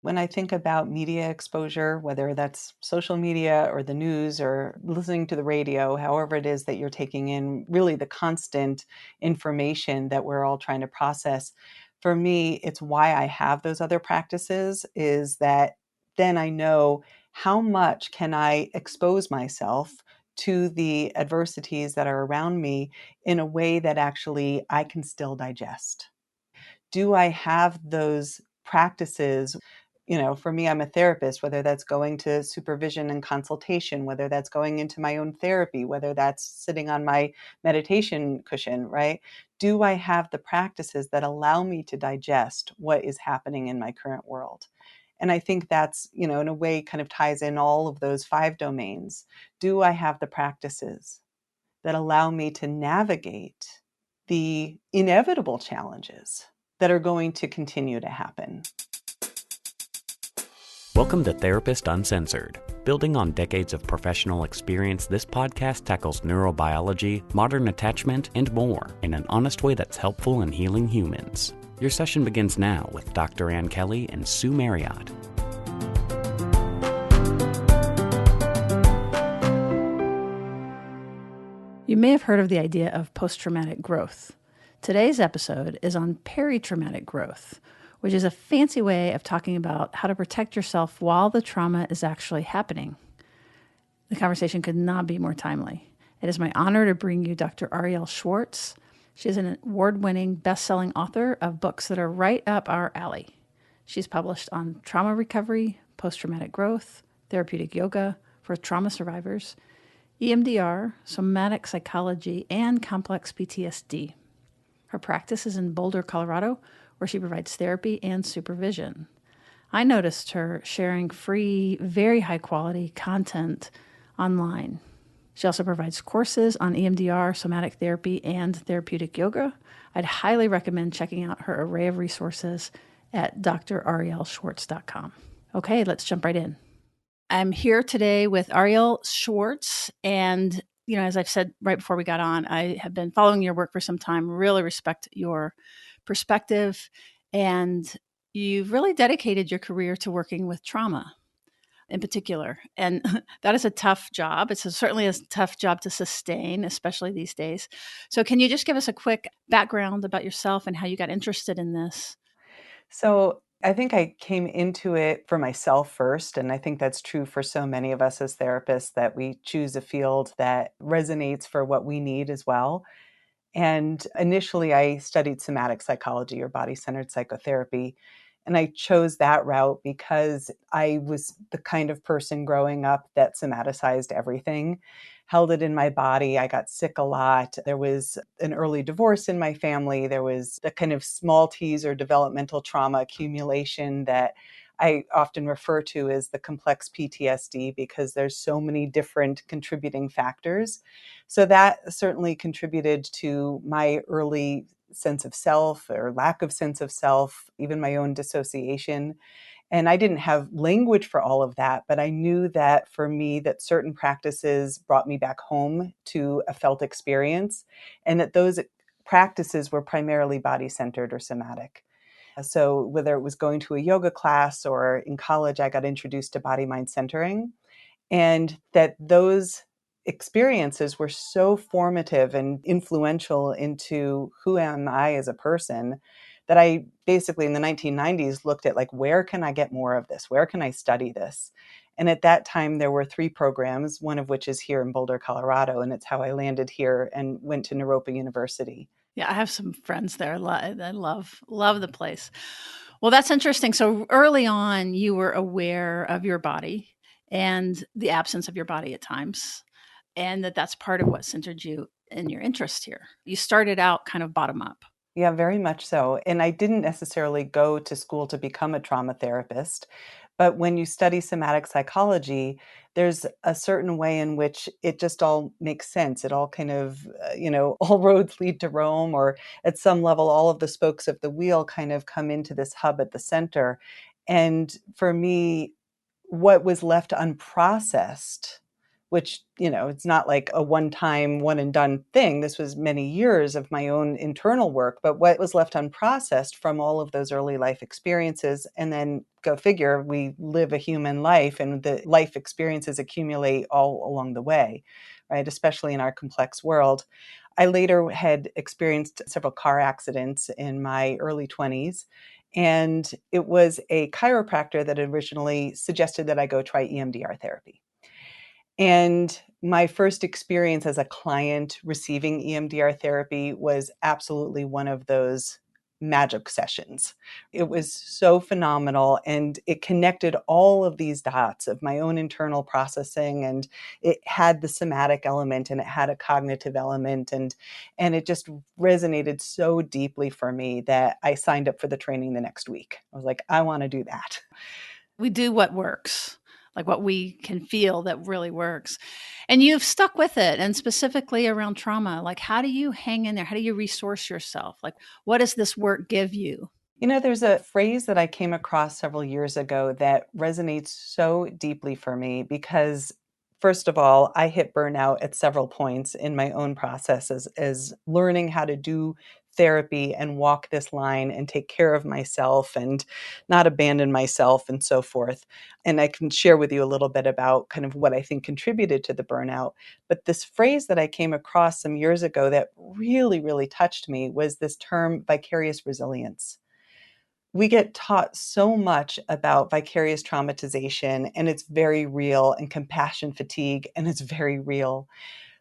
When I think about media exposure, whether that's social media or the news or listening to the radio, however it is that you're taking in really the constant information that we're all trying to process, for me, it's why I have those other practices is that then I know how much can I expose myself to the adversities that are around me in a way that actually I can still digest. Do I have those practices? For me, I'm a therapist, whether that's going to supervision and consultation, whether that's going into my own therapy, whether that's sitting on my meditation cushion, right? Do I have the practices that allow me to digest what is happening in my current world? And I think that's, in a way kind of ties in all of those five domains. Do I have the practices that allow me to navigate the inevitable challenges that are going to continue to happen? Welcome to Therapist Uncensored. Building on decades of professional experience, this podcast tackles neurobiology, modern attachment, and more in an honest way that's helpful in healing humans. Your session begins now with Dr. Ann Kelly and Sue Marriott. You may have heard of the idea of post-traumatic growth. Today's episode is on peritraumatic growth, which is a fancy way of talking about how to protect yourself while the trauma is actually happening. The conversation could not be more timely. It is my honor to bring you Dr. Arielle Schwartz. She is an award-winning, best-selling author of books that are right up our alley. She's published on trauma recovery, post-traumatic growth, therapeutic yoga for trauma survivors, EMDR, somatic psychology, and complex PTSD. Her practice is in Boulder, Colorado, where she provides therapy and supervision. I noticed her sharing free, very high-quality content online. She also provides courses on EMDR, somatic therapy, and therapeutic yoga. I'd highly recommend checking out her array of resources at drarielleschwartz.com. Okay, let's jump right in. I'm here today with Arielle Schwartz, and as I've said right before we got on, I have been following your work for some time, really respect your perspective, and you've really dedicated your career to working with trauma in particular. And that is a tough job. It's certainly a tough job to sustain, especially these days. So can you just give us a quick background about yourself and how you got interested in this? So I think I came into it for myself first, and I think that's true for so many of us as therapists that we choose a field that resonates for what we need as well. And initially, I studied somatic psychology or body-centered psychotherapy. And I chose that route because I was the kind of person growing up that somaticized everything, held it in my body. I got sick a lot. There was an early divorce in my family. There was a kind of small T's or developmental trauma accumulation that I often refer to as the complex PTSD because there's so many different contributing factors. So that certainly contributed to my early sense of self or lack of sense of self, even my own dissociation. And I didn't have language for all of that, but I knew that for me, that certain practices brought me back home to a felt experience, and that those practices were primarily body-centered or somatic. So whether it was going to a yoga class or in college, I got introduced to body-mind centering, and that those experiences were so formative and influential into who am I as a person that I basically in the 1990s looked at like, where can I get more of this? Where can I study this? And at that time, there were 3 programs, one of which is here in Boulder, Colorado, and it's how I landed here and went to Naropa University. Yeah, I have some friends there. I love the place. Well, that's interesting. So early on, you were aware of your body and the absence of your body at times, and that's part of what centered you in your interest here. You started out kind of bottom up. Yeah, very much so. And I didn't necessarily go to school to become a trauma therapist. But when you study somatic psychology, there's a certain way in which it just all makes sense. It all kind of, all roads lead to Rome, or at some level, all of the spokes of the wheel kind of come into this hub at the center. And for me, what was left unprocessed which, it's not like a one-time, one and done thing. This was many years of my own internal work, but what was left unprocessed from all of those early life experiences. And then go figure, we live a human life and the life experiences accumulate all along the way, right? Especially in our complex world. I later had experienced several car accidents in my early 20s. And it was a chiropractor that originally suggested that I go try EMDR therapy. And my first experience as a client receiving EMDR therapy was absolutely one of those magic sessions. It was so phenomenal, and it connected all of these dots of my own internal processing, and it had the somatic element and it had a cognitive element, and it just resonated so deeply for me that I signed up for the training the next week. I was like, I want to do that. We do what works, like what we can feel that really works. And you've stuck with it, and specifically around trauma. Like, how do you hang in there? How do you resource yourself? Like, what does this work give you? There's a phrase that I came across several years ago that resonates so deeply for me because, first of all, I hit burnout at several points in my own process as learning how to do therapy and walk this line and take care of myself and not abandon myself and so forth. And I can share with you a little bit about kind of what I think contributed to the burnout. But this phrase that I came across some years ago that really, really touched me was this term vicarious resilience. We get taught so much about vicarious traumatization, and it's very real, and compassion fatigue, and it's very real.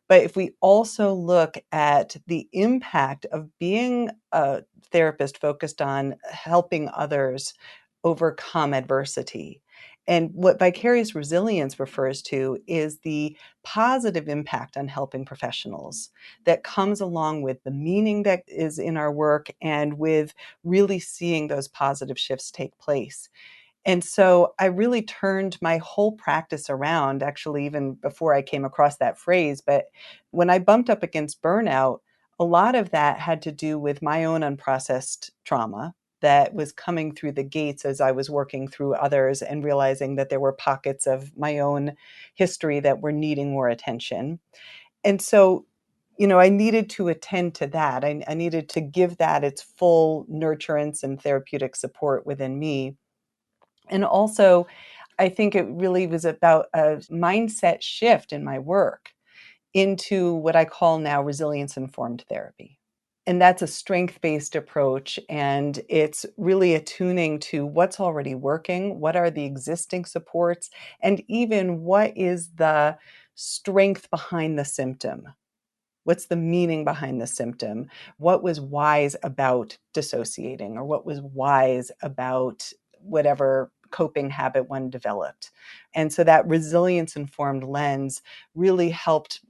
But if we also look at the impact of being a therapist focused on helping others overcome adversity, and what vicarious resilience refers to is the positive impact on helping professionals that comes along with the meaning that is in our work and with really seeing those positive shifts take place. And so I really turned my whole practice around, actually, even before I came across that phrase. But when I bumped up against burnout, a lot of that had to do with my own unprocessed trauma that was coming through the gates as I was working through others and realizing that there were pockets of my own history that were needing more attention. And so, I needed to attend to that. I needed to give that its full nurturance and therapeutic support within me. And also, I think it really was about a mindset shift in my work into what I call now resilience informed therapy. And that's a strength based approach. And it's really attuning to what's already working, what are the existing supports, and even what is the strength behind the symptom. What's the meaning behind the symptom? What was wise about dissociating, or what was wise about whatever coping habit one developed? And so that resilience informed lens really helped,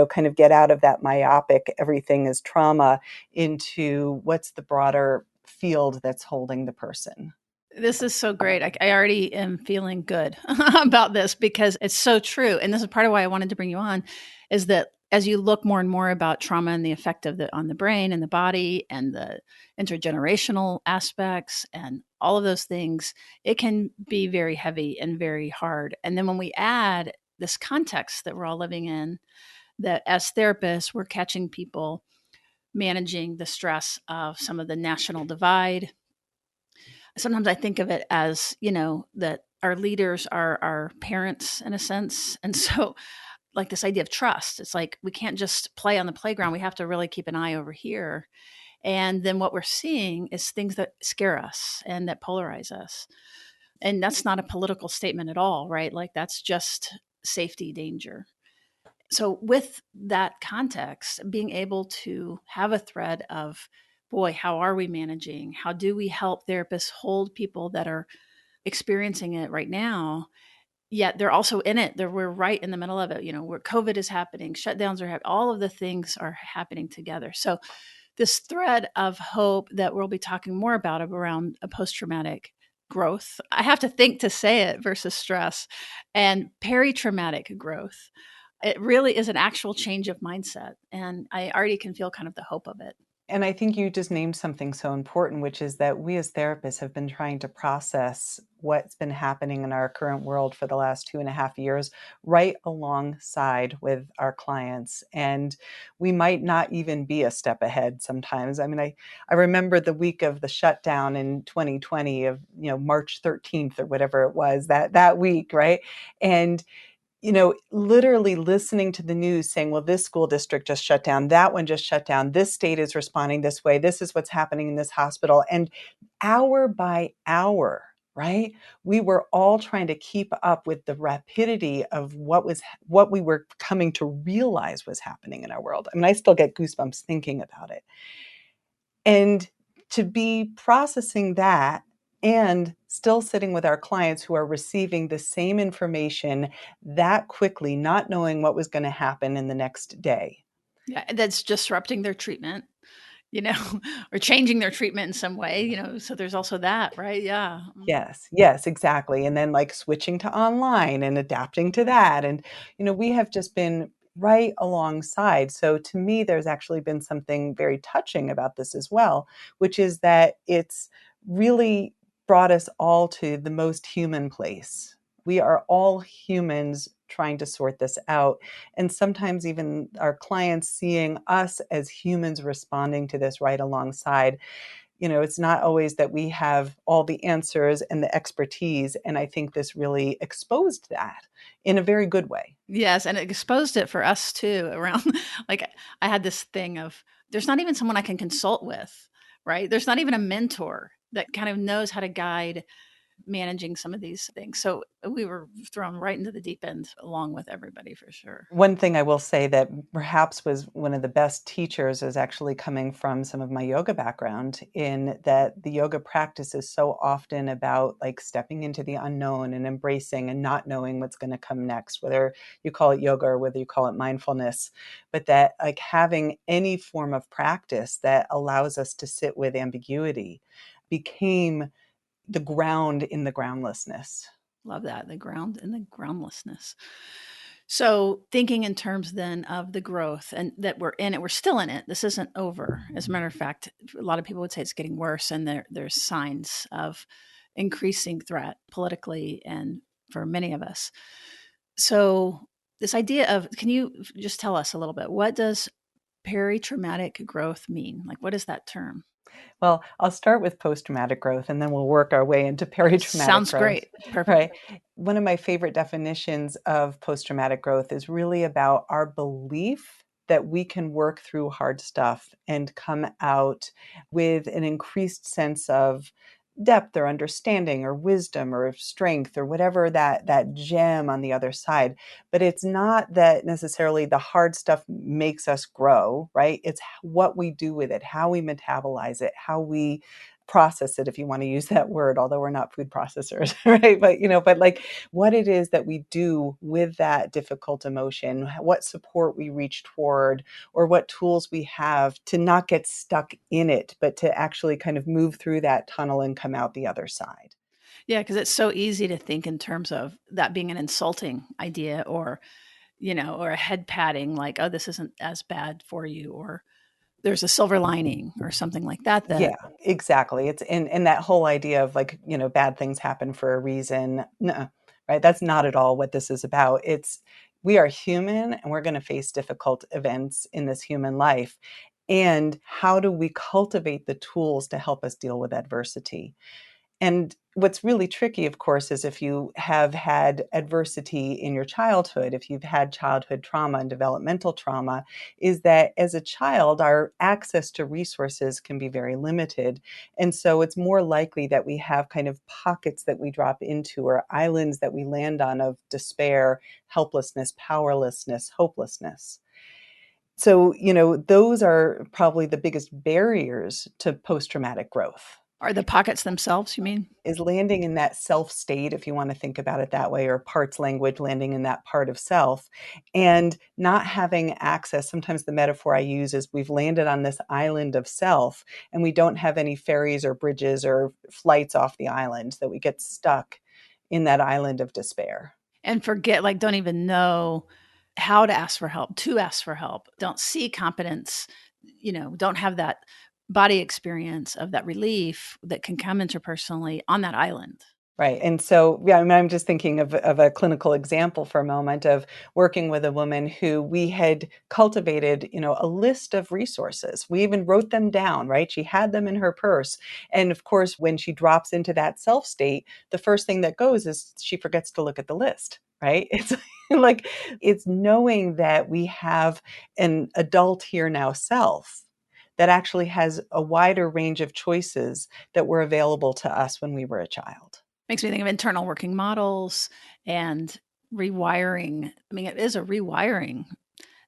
kind of get out of that myopic, everything is trauma, into what's the broader field that's holding the person. This is so great. I already am feeling good about this because it's so true. And this is part of why I wanted to bring you on, is that as you look more and more about trauma and the effect of it on the brain and the body and the intergenerational aspects and all of those things, it can be very heavy and very hard. And then when we add this context that we're all living in, that as therapists, we're catching people managing the stress of some of the national divide. Sometimes I think of it as, that our leaders are our parents in a sense. And so, like, this idea of trust, it's like we can't just play on the playground. We have to really keep an eye over here. And then what we're seeing is things that scare us and that polarize us. And that's not a political statement at all, right? Like, that's just safety danger. So, with that context, being able to have a thread of, boy, how are we managing? How do we help therapists hold people that are experiencing it right now? Yet they're also in it. We're right in the middle of it, where COVID is happening, shutdowns are happening, all of the things are happening together. So, this thread of hope that we'll be talking more about around a post-traumatic growth. I have to think to say it versus stress, and peritraumatic growth. It really is an actual change of mindset. And I already can feel kind of the hope of it. And I think you just named something so important, which is that we as therapists have been trying to process what's been happening in our current world for the last 2.5 years, right alongside with our clients. And we might not even be a step ahead sometimes. I mean, I remember the week of the shutdown in 2020 of, March 13th or whatever it was, that week, right? And literally listening to the news saying, well, this school district just shut down, that one just shut down, this state is responding this way, this is what's happening in this hospital. And hour by hour, right? We were all trying to keep up with the rapidity of what we were coming to realize was happening in our world. I mean, I still get goosebumps thinking about it. And to be processing that and still sitting with our clients who are receiving the same information that quickly, not knowing what was going to happen in the next day. Yeah, that's disrupting their treatment, or changing their treatment in some way, so there's also that, right? Yeah. Yes, exactly. And then like switching to online and adapting to that. And, we have just been right alongside. So to me, there's actually been something very touching about this as well, which is that it's really brought us all to the most human place. We are all humans trying to sort this out. And sometimes even our clients seeing us as humans responding to this right alongside. It's not always that we have all the answers and the expertise. And I think this really exposed that in a very good way. Yes, and it exposed it for us too around like I had this thing of there's not even someone I can consult with, right? There's not even a mentor that kind of knows how to guide managing some of these things. So we were thrown right into the deep end along with everybody for sure. One thing I will say that perhaps was one of the best teachers is actually coming from some of my yoga background, in that the yoga practice is so often about like stepping into the unknown and embracing and not knowing what's going to come next, whether you call it yoga or whether you call it mindfulness, but that like having any form of practice that allows us to sit with ambiguity became the ground in the groundlessness. Love that. The ground and the groundlessness. So thinking in terms then of the growth and that we're in it, we're still in it. This isn't over. As a matter of fact, a lot of people would say it's getting worse, and there's signs of increasing threat politically and for many of us. So this idea of, can you just tell us a little bit, what does peritraumatic growth mean? Like, what is that term? Well, I'll start with post-traumatic growth and then we'll work our way into peritraumatic Sounds growth, great. Perfect. right? One of my favorite definitions of post-traumatic growth is really about our belief that we can work through hard stuff and come out with an increased sense of depth or understanding or wisdom or strength or whatever that gem on the other side. But it's not that necessarily the hard stuff makes us grow, right? It's what we do with it, how we metabolize it, how we process it, if you want to use that word, although we're not food processors, right? But like what it is that we do with that difficult emotion, what support we reach toward, or what tools we have to not get stuck in it, but to actually kind of move through that tunnel and come out the other side. Yeah, because it's so easy to think in terms of that being an insulting idea, or, or a head patting, like, oh, this isn't as bad for you, or there's a silver lining or something like that. Yeah, exactly. It's in that whole idea of like, bad things happen for a reason. No, right? That's not at all what this is about. It's we are human and we're going to face difficult events in this human life. And how do we cultivate the tools to help us deal with adversity? And what's really tricky, of course, is if you have had adversity in your childhood, if you've had childhood trauma and developmental trauma, is that as a child, our access to resources can be very limited. And so it's more likely that we have kind of pockets that we drop into or islands that we land on of despair, helplessness, powerlessness, hopelessness. So, those are probably the biggest barriers to post traumatic growth. Are the pockets themselves, you mean? Is landing in that self state, if you want to think about it that way, or parts language, landing in that part of self, and not having access. Sometimes the metaphor I use is we've landed on this island of self and we don't have any ferries or bridges or flights off the island, that we get stuck in that island of despair. And forget, like, don't even know how to ask for help, don't see competence don't have that body experience of that relief that can come interpersonally on that island. Right. And so, yeah, I mean, I'm just thinking of a clinical example for a moment of working with a woman who we had cultivated, a list of resources. We even wrote them down, right? She had them in her purse. And of course, when she drops into that self state, the first thing that goes is she forgets to look at the list, right? It's like, it's knowing that we have an adult here now self that actually has a wider range of choices that were available to us when we were a child. Makes me think of internal working models and rewiring. I mean, it is a rewiring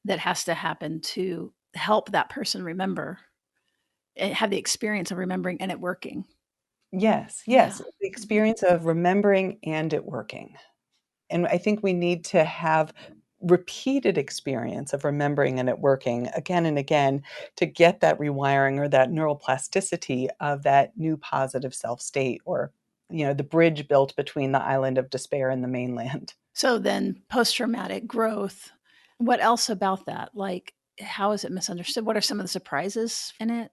that has to happen to help that person remember and have the experience of remembering and it working. Yes, Yeah. yes, the experience of remembering and it working. And I think we need to have repeated experience of remembering and it working again and again to get that rewiring or that neuroplasticity of that new positive self state or the bridge built between the island of despair and the mainland. So then post traumatic growth, what else about that? Like, how is it misunderstood? What are some of the surprises in it?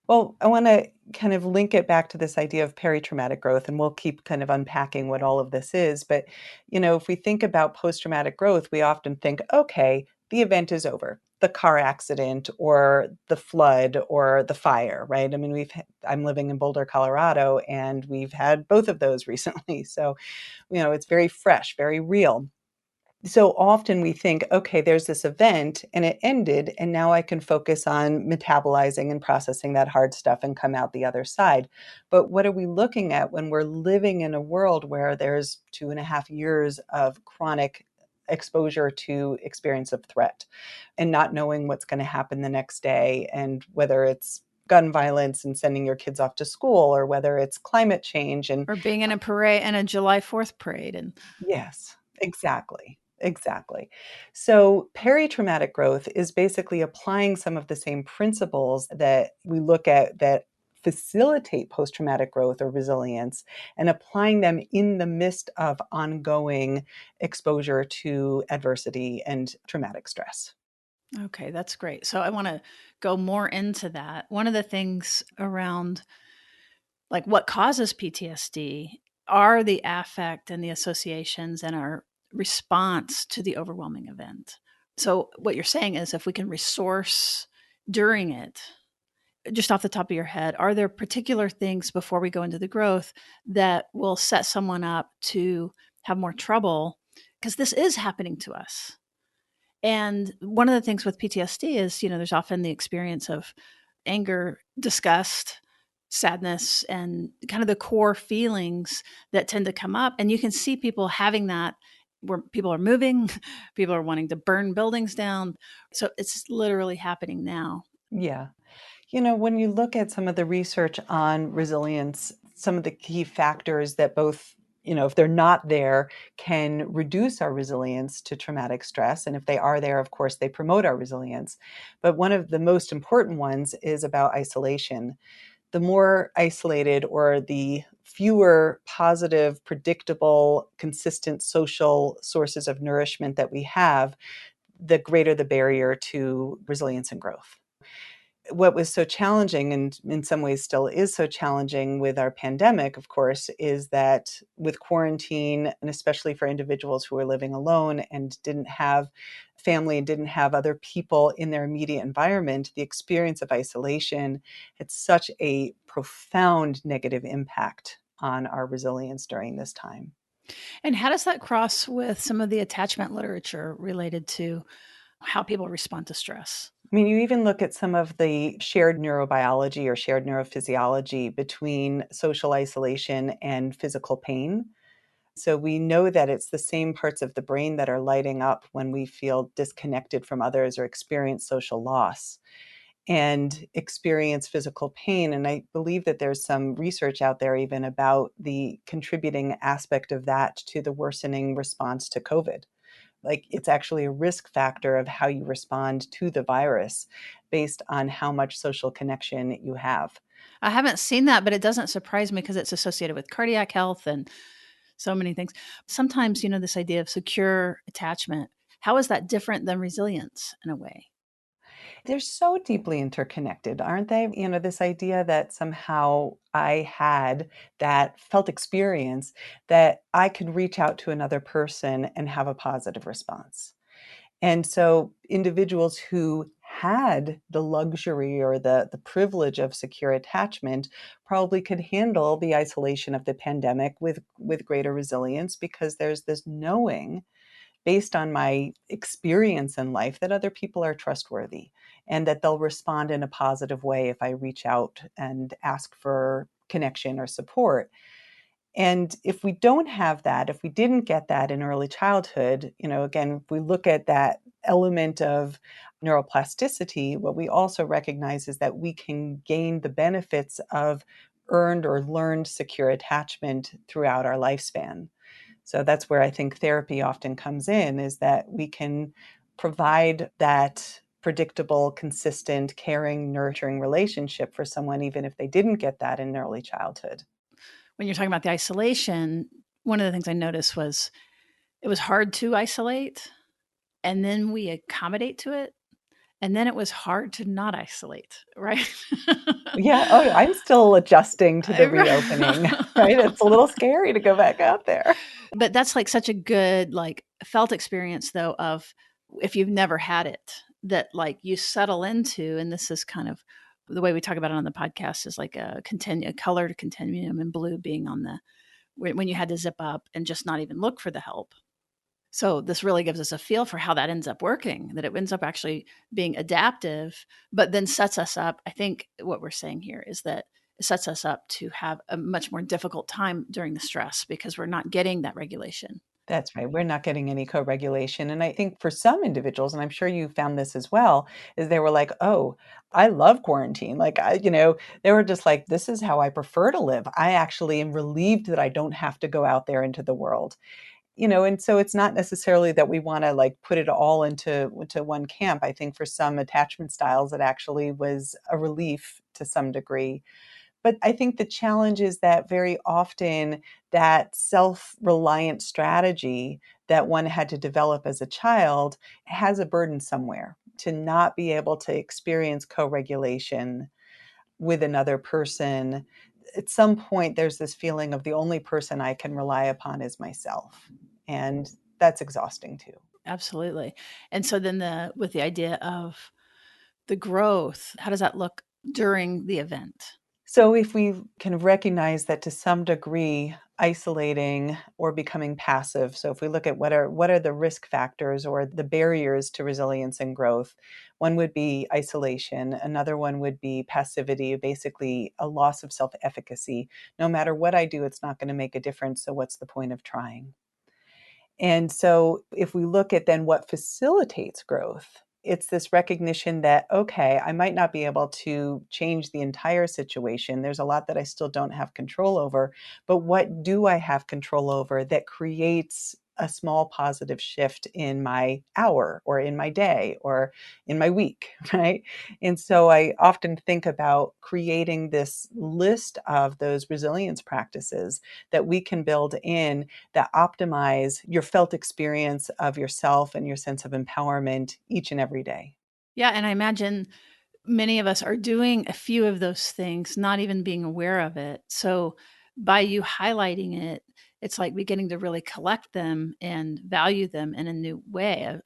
Well, I want to kind of link it back to this idea of peritraumatic growth, and we'll keep kind of unpacking what all of this is. But, if we think about post traumatic growth, we often think, okay, the event is over, the car accident or the flood or the fire, right? I mean, I'm living in Boulder, Colorado, and we've had both of those recently. So, it's very fresh, very real. So often we think, okay, there's this event and it ended, and now I can focus on metabolizing and processing that hard stuff and come out the other side. But what are we looking at when we're living in a world where there's 2.5 years of chronic exposure to experience of threat and not knowing what's going to happen the next day, and whether it's gun violence and sending your kids off to school, or whether it's climate change and Or being in a parade and a July 4th parade and yes, exactly. Exactly. So, peritraumatic growth is basically applying some of the same principles that we look at that facilitate post traumatic growth or resilience and applying them in the midst of ongoing exposure to adversity and traumatic stress. okay, that's great. So I want to go more into that. One of the things around like what causes PTSD are the affect and the associations and our response to the overwhelming event. So what you're saying is if we can resource during it, just off the top of your head, are there particular things before we go into the growth that will set someone up to have more trouble? Because this is happening to us. And one of the things with PTSD is, there's often the experience of anger, disgust, sadness, and kind of the core feelings that tend to come up. And you can see people having that where people are moving, people are wanting to burn buildings down. So it's literally happening now. Yeah. When you look at some of the research on resilience, some of the key factors that both, if they're not there, can reduce our resilience to traumatic stress. And if they are there, of course, they promote our resilience. But one of the most important ones is about isolation. The more isolated or the fewer positive, predictable, consistent social sources of nourishment that we have, the greater the barrier to resilience and growth. What was so challenging, and in some ways still is so challenging with our pandemic, of course, is that with quarantine, and especially for individuals who were living alone and didn't have family and didn't have other people in their immediate environment, the experience of isolation had such a profound negative impact on our resilience during this time. And how does that cross with some of the attachment literature related to how people respond to stress? I mean, you even look at some of the shared neurobiology or shared neurophysiology between social isolation and physical pain. So we know that it's the same parts of the brain that are lighting up when we feel disconnected from others or experience social loss and experience physical pain. And I believe that there's some research out there even about the contributing aspect of that to the worsening response to COVID. Like it's actually a risk factor of how you respond to the virus based on how much social connection you have. I haven't seen that, but it doesn't surprise me because it's associated with cardiac health and so many things. Sometimes, this idea of secure attachment, how is that different than resilience in a way? They're so deeply interconnected, aren't they? This idea that somehow I had that felt experience that I could reach out to another person and have a positive response. And so individuals who had the luxury or the privilege of secure attachment probably could handle the isolation of the pandemic with greater resilience, because there's this knowing based on my experience in life that other people are trustworthy and that they'll respond in a positive way if I reach out and ask for connection or support. And if we don't have that, if we didn't get that in early childhood, again, if we look at that element of neuroplasticity, what we also recognize is that we can gain the benefits of earned or learned secure attachment throughout our lifespan. So that's where I think therapy often comes in, is that we can provide that predictable, consistent, caring, nurturing relationship for someone, even if they didn't get that in early childhood. When you're talking about the isolation, one of the things I noticed was it was hard to isolate, and then we accommodate to it. And then it was hard to not isolate, right? Yeah. Oh, I'm still adjusting to the reopening, right? It's a little scary to go back out there. But that's like such a good, like, felt experience, though, of if you've never had it, that like you settle into, and this is kind of the way we talk about it on the podcast, is like a colored continuum, and blue being on the, when you had to zip up and just not even look for the help. So this really gives us a feel for how that ends up working, that it ends up actually being adaptive, but then sets us up. I think what we're saying here is that it sets us up to have a much more difficult time during the stress because we're not getting that regulation. That's right. We're not getting any co-regulation. And I think for some individuals, and I'm sure you found this as well, is they were like, oh, I love quarantine. Like, they were just like, this is how I prefer to live. I actually am relieved that I don't have to go out there into the world. And so it's not necessarily that we want to like put it all into one camp. I think for some attachment styles, it actually was a relief to some degree. But I think the challenge is that very often that self-reliant strategy that one had to develop as a child has a burden somewhere to not be able to experience co-regulation with another person. At some point, there's this feeling of the only person I can rely upon is myself. And that's exhausting too. Absolutely. And so then with the idea of the growth, how does that look during the event? So if we can recognize that to some degree, isolating or becoming passive. So if we look at what are the risk factors or the barriers to resilience and growth, one would be isolation. Another one would be passivity, basically a loss of self-efficacy. No matter what I do, it's not going to make a difference. So what's the point of trying? And so if we look at then what facilitates growth, it's this recognition that, okay, I might not be able to change the entire situation. There's a lot that I still don't have control over, but what do I have control over that creates a small positive shift in my hour or in my day or in my week, right? And so I often think about creating this list of those resilience practices that we can build in that optimize your felt experience of yourself and your sense of empowerment each and every day. Yeah. And I imagine many of us are doing a few of those things, not even being aware of it. So by you highlighting it, it's like beginning to really collect them and value them in a new way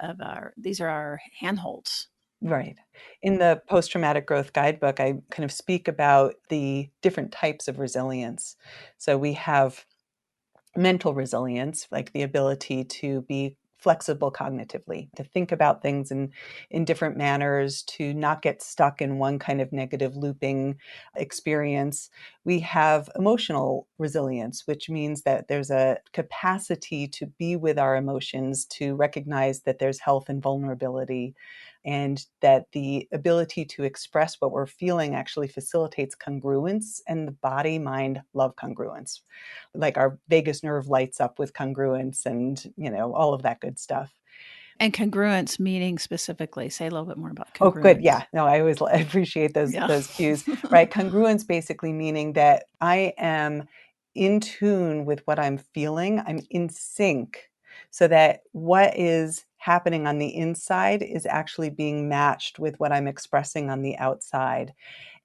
these are our handholds. Right. In the post-traumatic growth guidebook, I kind of speak about the different types of resilience. So we have mental resilience, like the ability to be flexible cognitively, to think about things in different manners, to not get stuck in one kind of negative looping experience. We have emotional resilience, which means that there's a capacity to be with our emotions, to recognize that there's health and vulnerability, and that the ability to express what we're feeling actually facilitates congruence, and the body, mind love congruence. Like our vagus nerve lights up with congruence and, all of that good stuff. And congruence meaning specifically, say a little bit more about Oh, good. congruence. Yeah. No, I always appreciate those Yeah. those cues, right? Congruence basically meaning that I am in tune with what I'm feeling. I'm in sync so that what is happening on the inside is actually being matched with what I'm expressing on the outside.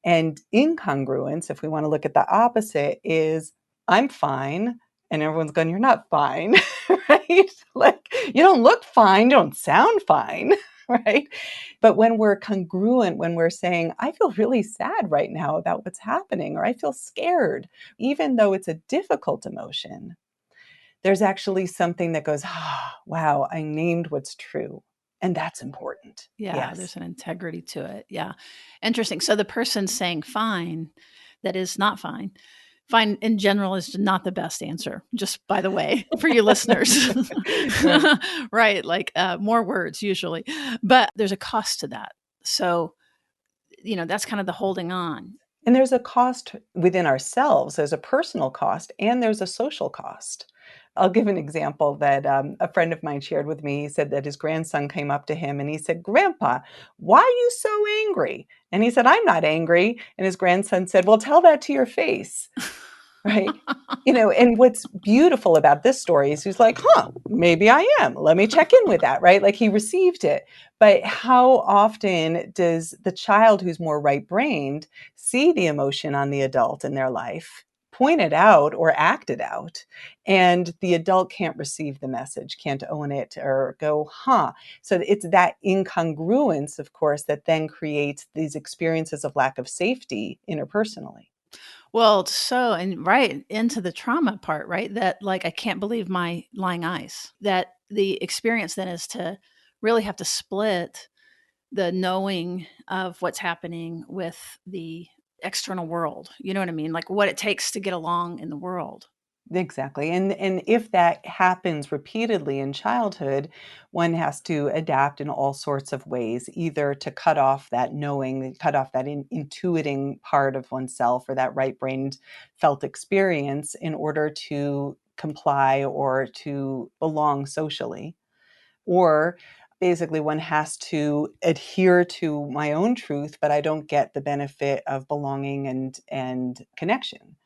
And incongruence, if we want to look at the opposite, is I'm fine. And everyone's going, you're not fine, right? Like, you don't look fine, you don't sound fine, right? But when we're congruent, when we're saying, I feel really sad right now about what's happening, or I feel scared, even though it's a difficult emotion, there's actually something that goes, wow, I named what's true. And that's important. Yeah, Yes. there's an integrity to it. Yeah. Interesting. So the person saying fine that is not fine. Fine in general is not the best answer, just by the way, for you listeners. Right. Right. Like more words usually. But there's a cost to that. So, that's kind of the holding on. And there's a cost within ourselves. There's a personal cost and there's a social cost. I'll give an example that a friend of mine shared with me. He said that his grandson came up to him and he said, Grandpa, why are you so angry? And he said, I'm not angry. And his grandson said, well, tell that to your face. Right. And what's beautiful about this story is he's like, maybe I am. Let me check in with that. Right. Like he received it. But how often does the child who's more right brained see the emotion on the adult in their life, point it out or act it out? And the adult can't receive the message, can't own it or go, So it's that incongruence, of course, that then creates these experiences of lack of safety interpersonally. Well, and right into the trauma part, right? That like, I can't believe my lying eyes. That the experience then is to really have to split the knowing of what's happening with the external world. You know what I mean? Like what it takes to get along in the world. Exactly. And if that happens repeatedly in childhood, one has to adapt in all sorts of ways, either to cut off that knowing, cut off that intuiting part of oneself or that right-brained felt experience in order to comply or to belong socially. Or basically one has to adhere to my own truth, but I don't get the benefit of belonging and connection.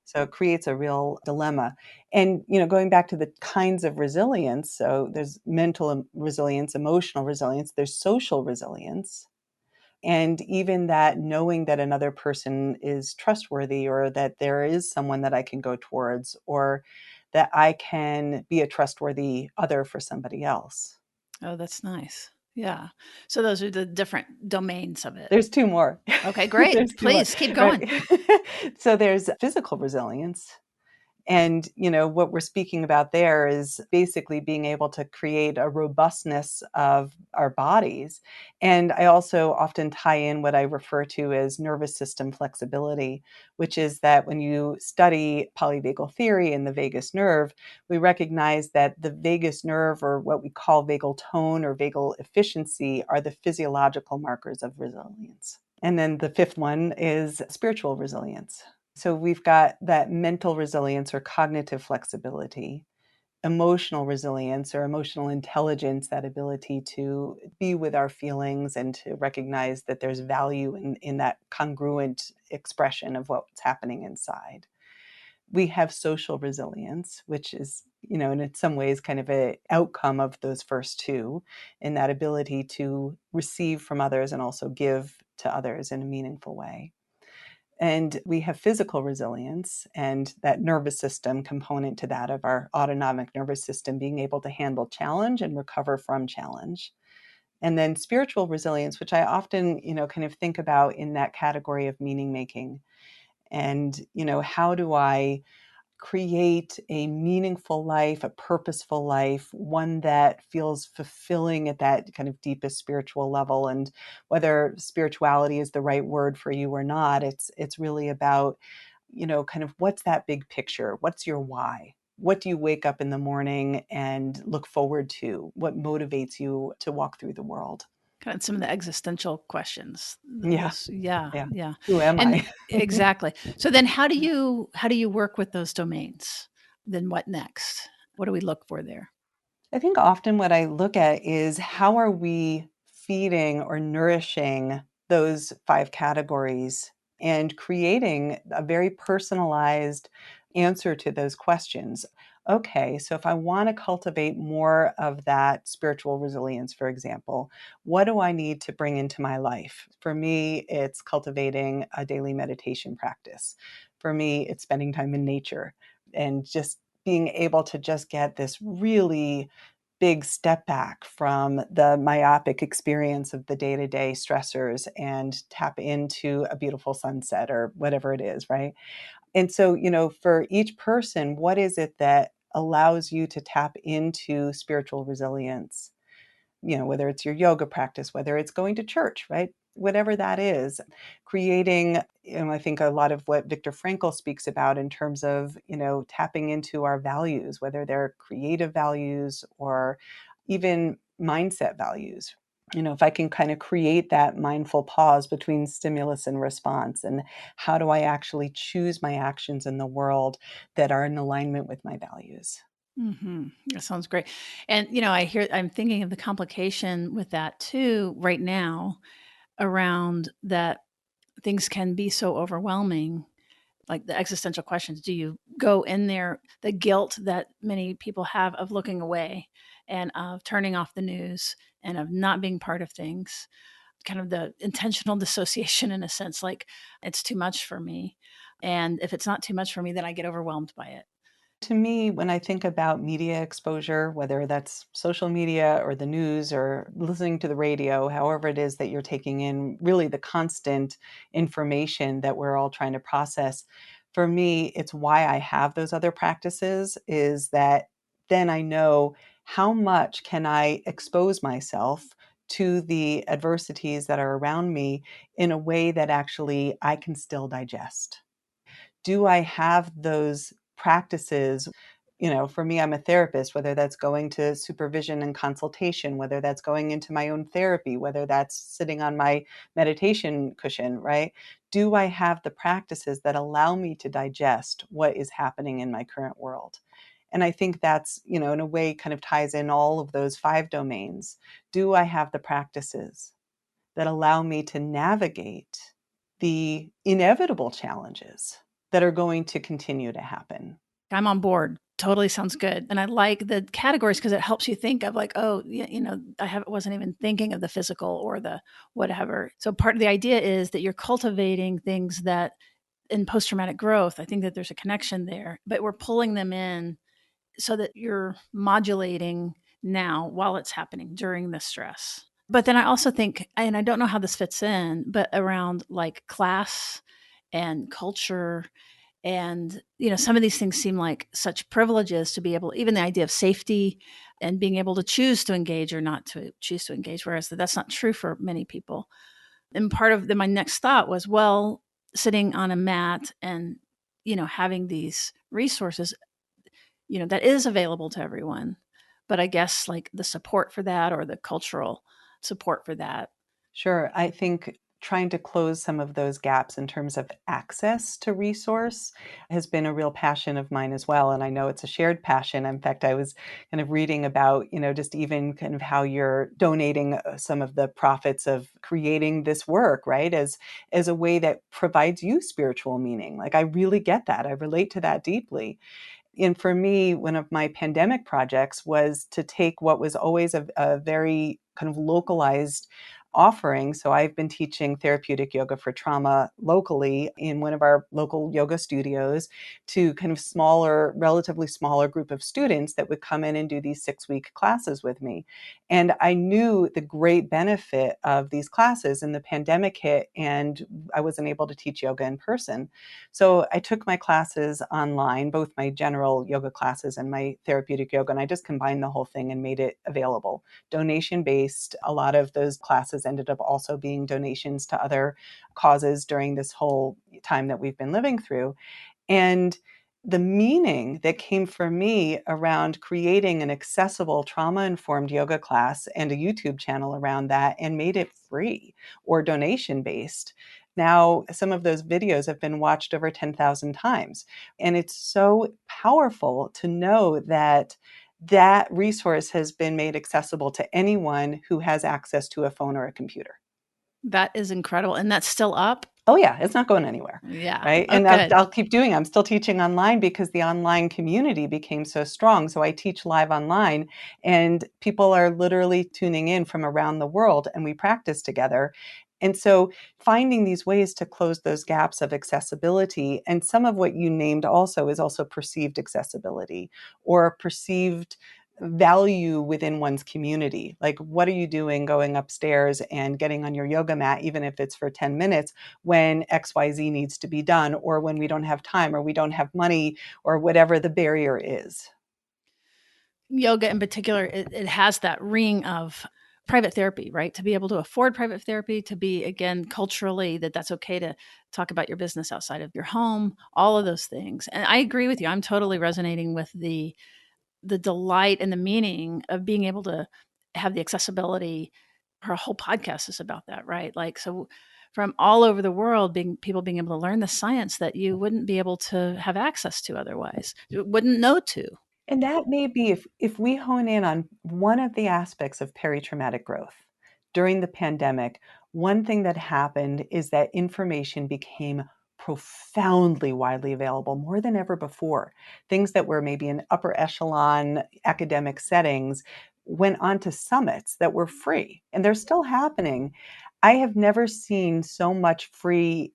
So it creates a real dilemma. And, going back to the kinds of resilience, so there's mental resilience, emotional resilience, there's social resilience. And even that knowing that another person is trustworthy or that there is someone that I can go towards or that I can be a trustworthy other for somebody else. Oh, that's nice. Yeah. So those are the different domains of it. There's two more. Okay, great. There's two more. Please keep going. Right. So there's physical resilience. And, what we're speaking about there is basically being able to create a robustness of our bodies. And I also often tie in what I refer to as nervous system flexibility, which is that when you study polyvagal theory and the vagus nerve, we recognize that the vagus nerve, or what we call vagal tone or vagal efficiency, are the physiological markers of resilience. And then the fifth one is spiritual resilience. So we've got that mental resilience or cognitive flexibility, emotional resilience or emotional intelligence, that ability to be with our feelings and to recognize that there's value in that congruent expression of what's happening inside. We have social resilience, which is, in some ways kind of an outcome of those first two, in that ability to receive from others and also give to others in a meaningful way. And we have physical resilience and that nervous system component to that of our autonomic nervous system being able to handle challenge and recover from challenge. And then spiritual resilience, which I often, kind of think about in that category of meaning making. And, how do I create a meaningful life, a purposeful life, one that feels fulfilling at that kind of deepest spiritual level. And whether spirituality is the right word for you or not, it's really about, kind of what's that big picture? What's your why? What do you wake up in the morning and look forward to? What motivates you to walk through the world? Kind of some of the existential questions. Yeah. Yeah. Yeah. Yeah. Who am And I? exactly. So then how do you work with those domains? Then what next? What do we look for there? I think often what I look at is how are we feeding or nourishing those five categories and creating a very personalized answer to those questions. okay, so if I want to cultivate more of that spiritual resilience, for example, what do I need to bring into my life? For me, it's cultivating a daily meditation practice. For me, it's spending time in nature and just being able to just get this really big step back from the myopic experience of the day-to-day stressors and tap into a beautiful sunset or whatever it is, right? And so, for each person, what is it that allows you to tap into spiritual resilience? Whether it's your yoga practice, whether it's going to church, right? Whatever that is, creating, I think a lot of what Viktor Frankl speaks about in terms of, tapping into our values, whether they're creative values or even mindset values. If I can kind of create that mindful pause between stimulus and response, and how do I actually choose my actions in the world that are in alignment with my values? Mm-hmm. That sounds great. And, I'm thinking of the complication with that too, right now, around that things can be so overwhelming, like the existential questions. Do you go in there, the guilt that many people have of looking away and of turning off the news and of not being part of things, kind of the intentional dissociation in a sense, like it's too much for me. And if it's not too much for me, then I get overwhelmed by it. To me, when I think about media exposure, whether that's social media or the news or listening to the radio, however it is that you're taking in really the constant information that we're all trying to process, for me, it's why I have those other practices is that then I know how much can I expose myself to the adversities that are around me in a way that actually I can still digest. Do I have those practices? For me, I'm a therapist, whether that's going to supervision and consultation, whether that's going into my own therapy, whether that's sitting on my meditation cushion, right? Do I have the practices that allow me to digest what is happening in my current world? And I think that's, in a way, kind of ties in all of those 5 domains. Do I have the practices that allow me to navigate the inevitable challenges that are going to continue to happen? I'm on board. Totally sounds good. And I like the categories because it helps you think of like, oh, wasn't even thinking of the physical or the whatever. So part of the idea is that you're cultivating things that in post-traumatic growth, I think that there's a connection there, but we're pulling them in so that you're modulating now while it's happening during the stress. But then I also think, and I don't know how this fits in, but around like class and culture and, some of these things seem like such privileges to be able, even the idea of safety and being able to choose to engage or not to choose to engage, whereas that's not true for many people. And part of my next thought was, well, sitting on a mat and, having these resources, that is available to everyone. But I guess like the support for that or the cultural support for that. Sure. I think trying to close some of those gaps in terms of access to resource has been a real passion of mine as well. And I know it's a shared passion. In fact, I was kind of reading about, just even kind of how you're donating some of the profits of creating this work, right? As a way that provides you spiritual meaning. Like I really get that. I relate to that deeply. And for me, one of my pandemic projects was to take what was always a very kind of localized offering. So I've been teaching therapeutic yoga for trauma locally in one of our local yoga studios to kind of relatively smaller group of students that would come in and do these 6-week classes with me. And I knew the great benefit of these classes, and the pandemic hit and I wasn't able to teach yoga in person. So I took my classes online, both my general yoga classes and my therapeutic yoga, and I just combined the whole thing and made it available. Donation based. A lot of those classes ended up also being donations to other causes during this whole time that we've been living through. And the meaning that came for me around creating an accessible trauma-informed yoga class and a YouTube channel around that and made it free or donation-based. Now, some of those videos have been watched over 10,000 times. And it's so powerful to know that that resource has been made accessible to anyone who has access to a phone or a computer. That is incredible. And that's still up? Oh yeah, it's not going anywhere, Yeah. right? Oh, And good. I'll keep doing. I'm still teaching online because the online community became so strong. So I teach live online, and people are literally tuning in from around the world, and we practice together. And so finding these ways to close those gaps of accessibility, and some of what you named also is also perceived accessibility or perceived value within one's community. Like, what are you doing going upstairs and getting on your yoga mat, even if it's for 10 minutes, when XYZ needs to be done, or when we don't have time, or we don't have money, or whatever the barrier is? Yoga in particular, it has that ring of private therapy, right? To be able to afford private therapy, to be, again, culturally, that's okay to talk about your business outside of your home, all of those things. And I agree with you. I'm totally resonating with the delight and the meaning of being able to have the accessibility. Our whole podcast is about that, right? Like, so from all over the world, people being able to learn the science that you wouldn't be able to have access to otherwise, you wouldn't know to. And that may be, if we hone in on one of the aspects of peritraumatic growth during the pandemic, one thing that happened is that information became profoundly widely available more than ever before. Things that were maybe in upper echelon academic settings went on to summits that were free, and they're still happening. I have never seen so much free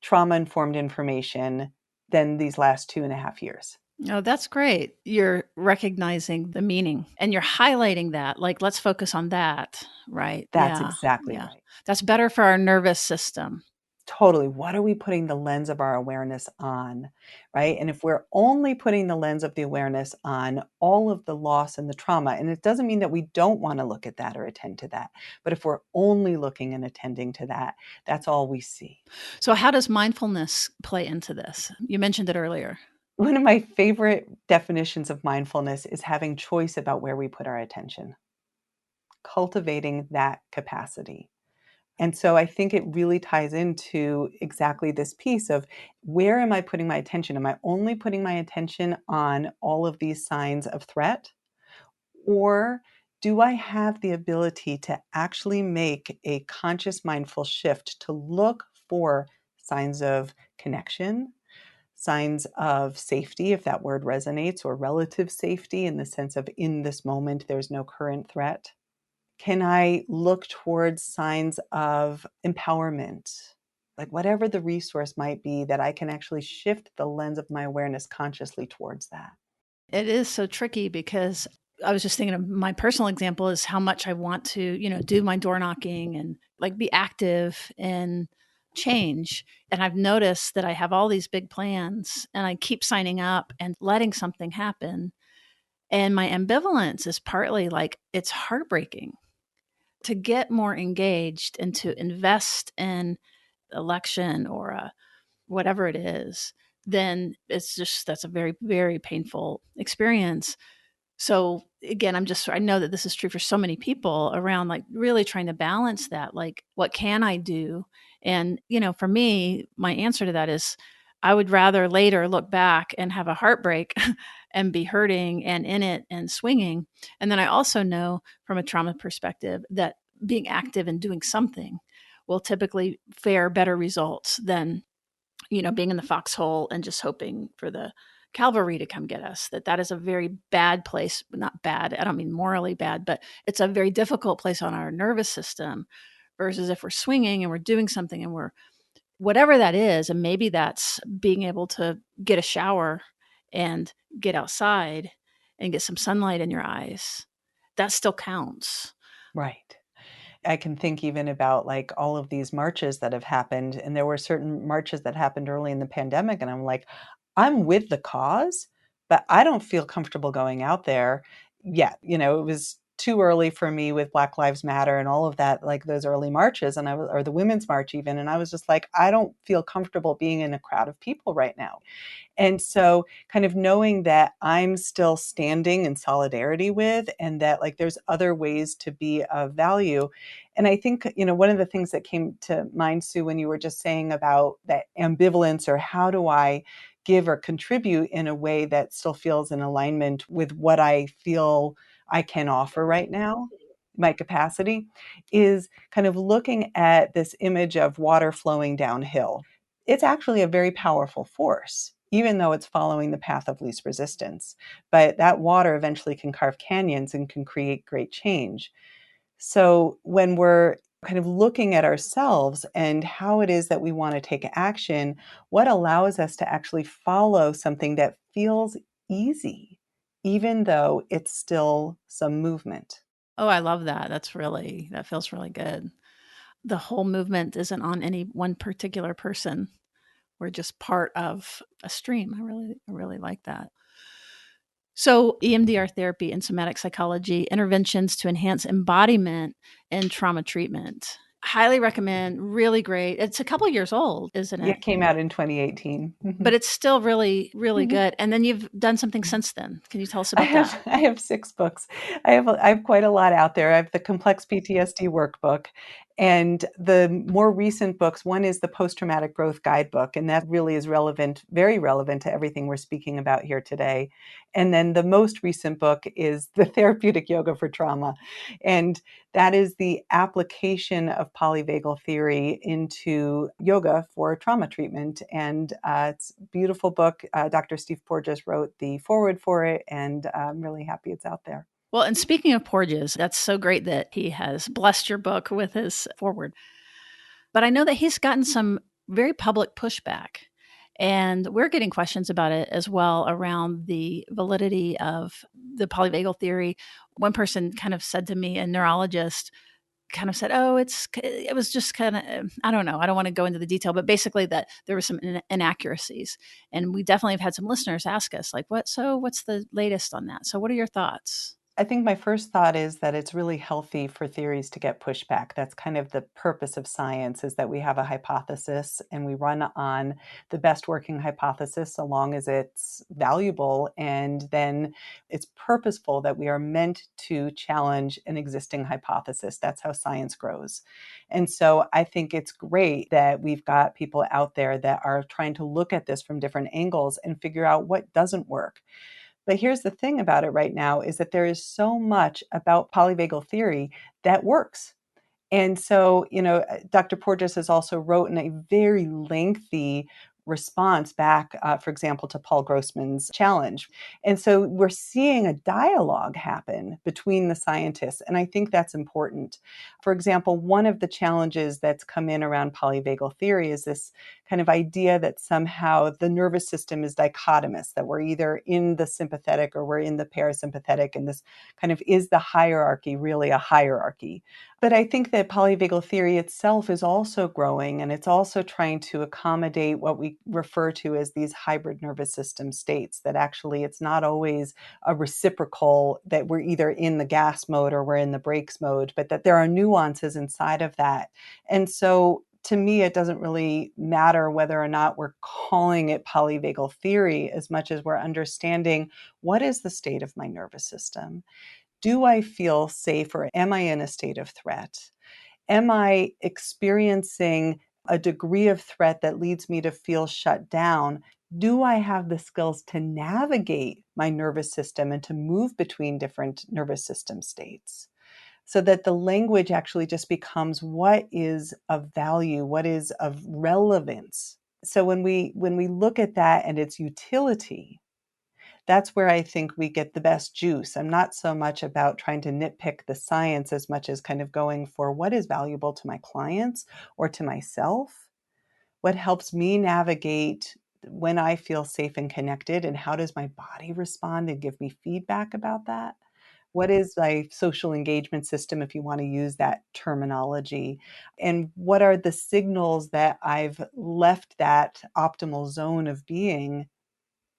trauma informed information than these last 2.5 years. Oh, that's great. You're recognizing the meaning and you're highlighting that. Like, let's focus on that, right? That's Yeah. exactly Yeah. right. That's better for our nervous system. Totally. What are we putting the lens of our awareness on, right? And if we're only putting the lens of the awareness on all of the loss and the trauma, and it doesn't mean that we don't want to look at that or attend to that, but if we're only looking and attending to that, that's all we see. So, how does mindfulness play into this? You mentioned it earlier. One of my favorite definitions of mindfulness is having choice about where we put our attention, cultivating that capacity. And so I think it really ties into exactly this piece of, where am I putting my attention? Am I only putting my attention on all of these signs of threat? Or do I have the ability to actually make a conscious, mindful shift to look for signs of connection, signs of safety, if that word resonates, or relative safety in the sense of, in this moment, there's no current threat? Can I look towards signs of empowerment? Like, whatever the resource might be, that I can actually shift the lens of my awareness consciously towards that. It is so tricky because I was just thinking of my personal example is how much I want to, do my door knocking and like be active and change. And I've noticed that I have all these big plans and I keep signing up and letting something happen. And my ambivalence is partly like it's heartbreaking to get more engaged and to invest in election or whatever it is. Then that's a very, very painful experience. So again, I know that this is true for so many people around, like really trying to balance that. Like, what can I do? And, for me, my answer to that is I would rather later look back and have a heartbreak and be hurting and in it and swinging. And then I also know from a trauma perspective that being active and doing something will typically fare better results than being in the foxhole and just hoping for the cavalry to come get us. That is a very bad place. Not bad, I don't mean morally bad, but it's a very difficult place on our nervous system, versus if we're swinging and we're doing something and we're whatever that is. And maybe that's being able to get a shower and get outside and get some sunlight in your eyes. That still counts. Right. I can think even about like all of these marches that have happened. And there were certain marches that happened early in the pandemic. And I'm like, I'm with the cause, but I don't feel comfortable going out there yet. It was too early for me with Black Lives Matter and all of that, like those early marches, and or the Women's March even. And I was just like, I don't feel comfortable being in a crowd of people right now. And so kind of knowing that I'm still standing in solidarity with, and that like there's other ways to be of value. And I think, one of the things that came to mind, Sue, when you were just saying about that ambivalence, or how do I give or contribute in a way that still feels in alignment with what I feel I can offer right now. my capacity, is kind of looking at this image of water flowing downhill. It's actually a very powerful force, even though it's following the path of least resistance. But that water eventually can carve canyons and can create great change. So when we're kind of looking at ourselves and how it is that we want to take action, what allows us to actually follow something that feels easy, even though it's still some movement. Oh, I love that. That feels really good. The whole movement isn't on any one particular person. We're just part of a stream. I really like that. So, EMDR therapy and somatic psychology interventions to enhance embodiment in trauma treatment. Highly recommend. Really great. It's a couple years old, isn't It it? came out in 2018. But it's still really, really Mhm. good. And then you've done something since then. Can you tell us I about have that? I have 6 books. I have quite a lot out there. I have the Complex PTSD Workbook, and the more recent books, one is the Post-Traumatic Growth Guidebook, and that really is relevant, very relevant to everything we're speaking about here today. And then the most recent book is the Therapeutic Yoga for Trauma, and that is the application of polyvagal theory into yoga for trauma treatment. And it's a beautiful book. Dr. Steve Porges wrote the foreword for it, and I'm really happy it's out there. Well, and speaking of Porges, that's so great that he has blessed your book with his foreword. But I know that he's gotten some very public pushback. And we're getting questions about it as well around the validity of the polyvagal theory. One person kind of said to me, a neurologist, kind of said, "Oh, it was just kind of I don't know. I don't want to go into the detail, but basically that there were some inaccuracies." And we definitely have had some listeners ask us, like, what's the latest on that? So, what are your thoughts? I think my first thought is that it's really healthy for theories to get pushback. That's kind of the purpose of science, is that we have a hypothesis and we run on the best working hypothesis so long as it's valuable, and then it's purposeful that we are meant to challenge an existing hypothesis. That's how science grows. And so I think it's great that we've got people out there that are trying to look at this from different angles and figure out what doesn't work. But here's the thing about it right now, is that there is so much about polyvagal theory that works. And so, Dr. Porges has also written a very lengthy response back, for example, to Paul Grossman's challenge. And so we're seeing a dialogue happen between the scientists, and I think that's important. For example, one of the challenges that's come in around polyvagal theory is this kind of idea that somehow the nervous system is dichotomous, that we're either in the sympathetic or we're in the parasympathetic, and this kind of is the hierarchy really a hierarchy? But I think that polyvagal theory itself is also growing, and it's also trying to accommodate what we refer to as these hybrid nervous system states, that actually it's not always a reciprocal, that we're either in the gas mode or we're in the brakes mode, but that there are nuances inside of that. And so to me, it doesn't really matter whether or not we're calling it polyvagal theory as much as we're understanding what is the state of my nervous system. Do I feel safe, or am I in a state of threat? Am I experiencing a degree of threat that leads me to feel shut down? Do I have the skills to navigate my nervous system and to move between different nervous system states? So that the language actually just becomes what is of value, what is of relevance. So when we look at that and its utility, that's where I think we get the best juice. I'm not so much about trying to nitpick the science as much as kind of going for what is valuable to my clients or to myself, what helps me navigate when I feel safe and connected, and how does my body respond and give me feedback about that? What is my social engagement system, if you want to use that terminology? And what are the signals that I've left that optimal zone of being?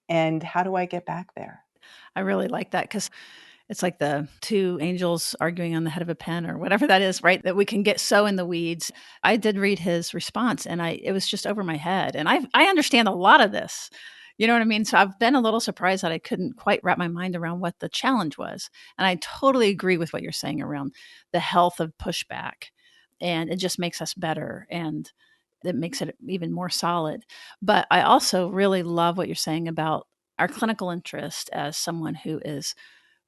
And how do I get back there? I really like that because it's like the two angels arguing on the head of a pen or whatever that is, right? That we can get so in the weeds. I did read his response and it was just over my head. And I understand a lot of this. You know what I mean? So I've been a little surprised that I couldn't quite wrap my mind around what the challenge was. And I totally agree with what you're saying around the health of pushback. And it just makes us better and it makes it even more solid. But I also really love what you're saying about our clinical interest as someone who is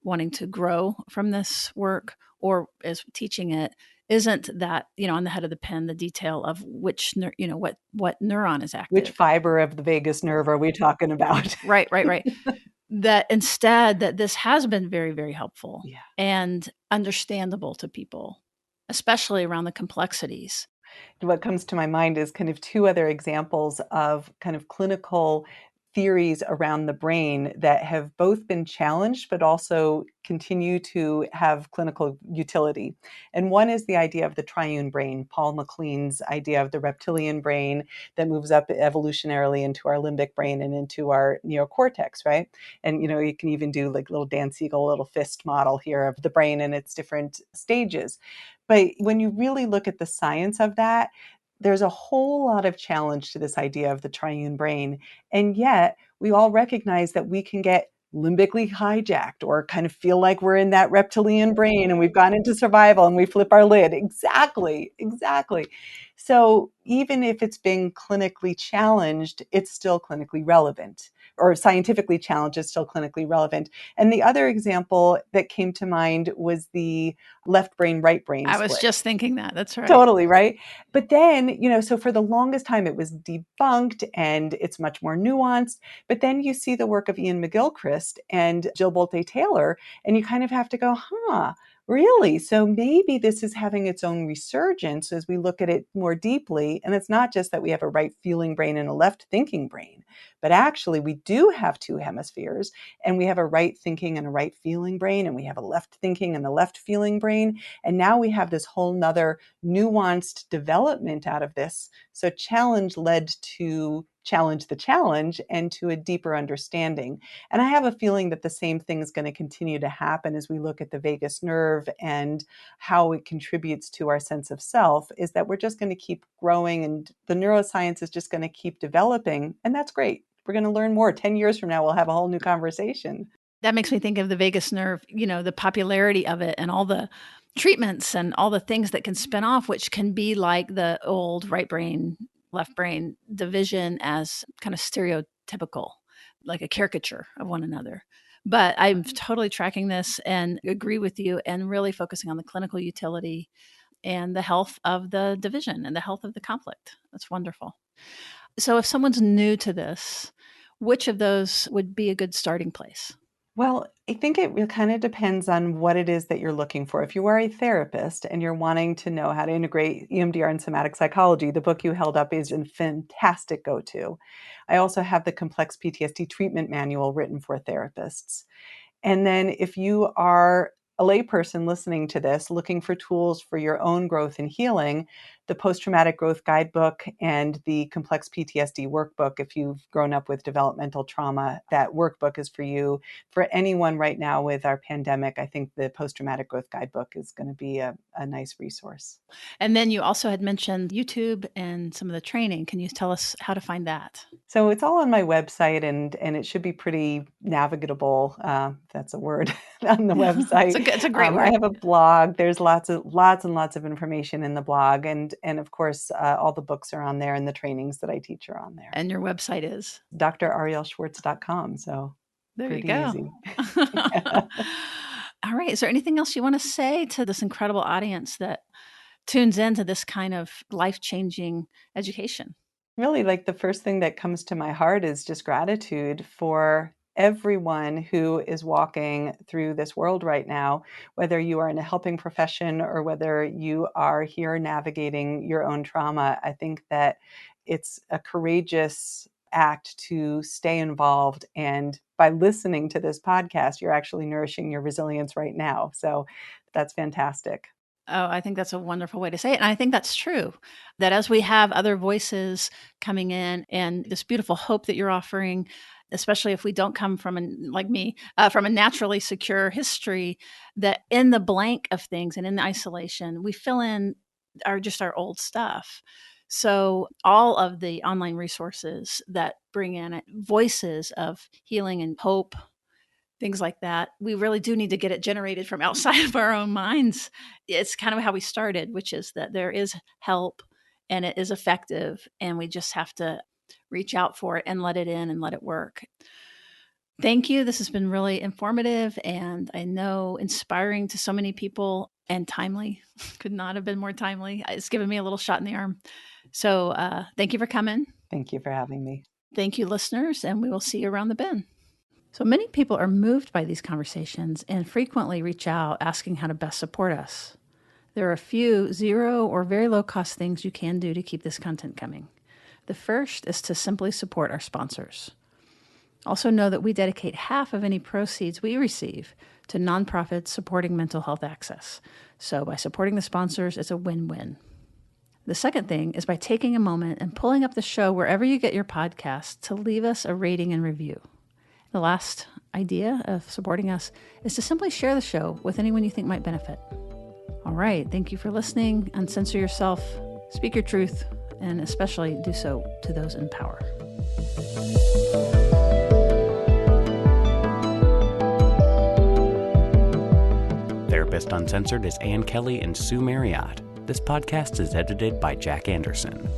wanting to grow from this work or is teaching it isn't that, on the head of the pen, the detail of which, what neuron is Which active. fiber of the vagus nerve are we talking about? Right. That instead that this has been very, very helpful and understandable to people, especially around the complexities. What comes to my mind is kind of two other examples of kind of clinical theories around the brain that have both been challenged but also continue to have clinical utility. And one is the idea of the triune brain, Paul MacLean's idea of the reptilian brain that moves up evolutionarily into our limbic brain and into our neocortex, right? And you can even do like little Dan Siegel little fist model here of the brain and its different stages. But when you really look at the science of that, there's a whole lot of challenge to this idea of the triune brain. And yet we all recognize that we can get limbically hijacked or kind of feel like we're in that reptilian brain and we've gone into survival and we flip our lid. Exactly. So even if it's being clinically challenged, it's still clinically relevant, or scientifically challenged is still clinically relevant. And the other example that came to mind was the left brain, right brain split. I was just thinking that. That's right. Totally, right? But then, so for the longest time it was debunked and it's much more nuanced. But then you see the work of Ian McGilchrist and Jill Bolte Taylor, and you kind of have to go, really? So maybe this is having its own resurgence as we look at it more deeply. And it's not just that we have a right feeling brain and a left thinking brain, but actually we do have two hemispheres, and we have a right thinking and a right feeling brain, and we have a left thinking and a left feeling brain. And now we have this whole nother nuanced development out of this. So challenge led to challenge the challenge and to a deeper understanding. And I have a feeling that the same thing is going to continue to happen as we look at the vagus nerve and how it contributes to our sense of self, is that we're just going to keep growing and the neuroscience is just going to keep developing. And that's great. We're going to learn more. 10 years from now, we'll have a whole new conversation. That makes me think of the vagus nerve, the popularity of it and all the treatments and all the things that can spin off, which can be like the old right brain, left brain division as kind of stereotypical, like a caricature of one another. But I'm totally tracking this and agree with you and really focusing on the clinical utility and the health of the division and the health of the conflict. That's wonderful. So if someone's new to this, which of those would be a good starting place? Well, I think it kind of depends on what it is that you're looking for. If you are a therapist and you're wanting to know how to integrate EMDR and somatic psychology, the book you held up is a fantastic go-to. I also have the Complex PTSD Treatment Manual written for therapists. And then if you are a layperson listening to this, looking for tools for your own growth and healing, the Post-Traumatic Growth Guidebook and the Complex PTSD Workbook, if you've grown up with developmental trauma, that workbook is for you. For anyone right now with our pandemic, I think the Post-Traumatic Growth Guidebook is going to be a nice resource. And then you also had mentioned YouTube and some of the training. Can you tell us how to find that? So it's all on my website, and it should be pretty navigable. That's a word on the website. It's a great word. I have a blog. There's lots and lots of information in the blog, and of course, all the books are on there, and the trainings that I teach are on there. And your website is drarielleschwartz.com. So there pretty you go. Easy. All right. Is there anything else you want to say to this incredible audience that tunes into this kind of life-changing education? Really, like the first thing that comes to my heart is just gratitude for everyone who is walking through this world right now, whether you are in a helping profession or whether you are here navigating your own trauma. I think that it's a courageous act to stay involved. And by listening to this podcast, you're actually nourishing your resilience right now. So that's fantastic. Oh, I think that's a wonderful way to say it. And I think that's true, that as we have other voices coming in and this beautiful hope that you're offering, especially if we don't come from, like me, from a naturally secure history, that in the blank of things and in the isolation, we fill in our old stuff. So all of the online resources that bring in voices of healing and hope, things like that, we really do need to get it generated from outside of our own minds. It's kind of how we started, which is that there is help and it is effective, and we just have to reach out for it and let it in and let it work. Thank you. This has been really informative and I know inspiring to so many people and timely. Could not have been more timely. It's given me a little shot in the arm. So thank you for coming. Thank you for having me. Thank you, listeners, and we will see you around the bend. So many people are moved by these conversations and frequently reach out asking how to best support us. There are a few zero or very low-cost things you can do to keep this content coming. The first is to simply support our sponsors. Also know that we dedicate half of any proceeds we receive to nonprofits supporting mental health access. So by supporting the sponsors, it's a win-win. The second thing is by taking a moment and pulling up the show wherever you get your podcasts to leave us a rating and review. The last idea of supporting us is to simply share the show with anyone you think might benefit. All right, thank you for listening. Uncensor yourself, speak your truth, and especially do so to those in power. Therapist Uncensored is Ann Kelly and Sue Marriott. This podcast is edited by Jack Anderson.